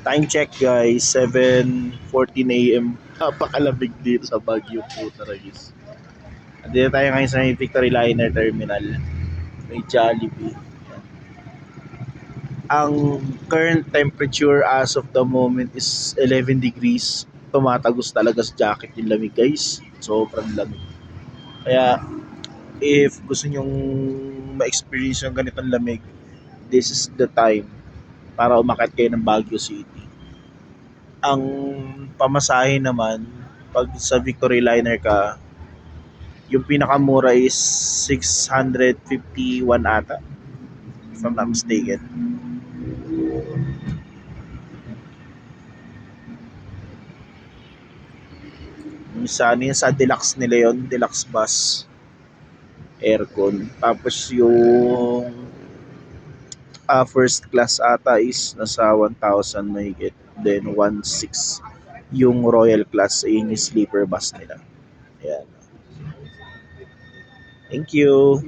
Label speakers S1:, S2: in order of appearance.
S1: Time check guys, 7:14 AM. Napakalamig dito sa Baguio po Taragis. Andito tayo ngayon sa Victory Liner Terminal. May Jollibee. Ang current temperature as of the moment is 11 degrees. Tumatagos talaga sa jacket yung lamig guys. Sobrang lamig. Kaya if gusto nyong ma-experience yung ganitong lamig, this is the time para umakyat kayo ng Baguio City. Ang pamasahe naman, pag sa Victory Liner ka, yung pinakamura is 651 ata, if I'm not mistaken. Sa deluxe nila yon, deluxe bus, aircon. Tapos yung first class ata is nasa 1,000 mahigit. Then 1,600 yung royal class, yun yung sleeper bus nila. Ayan. Thank you.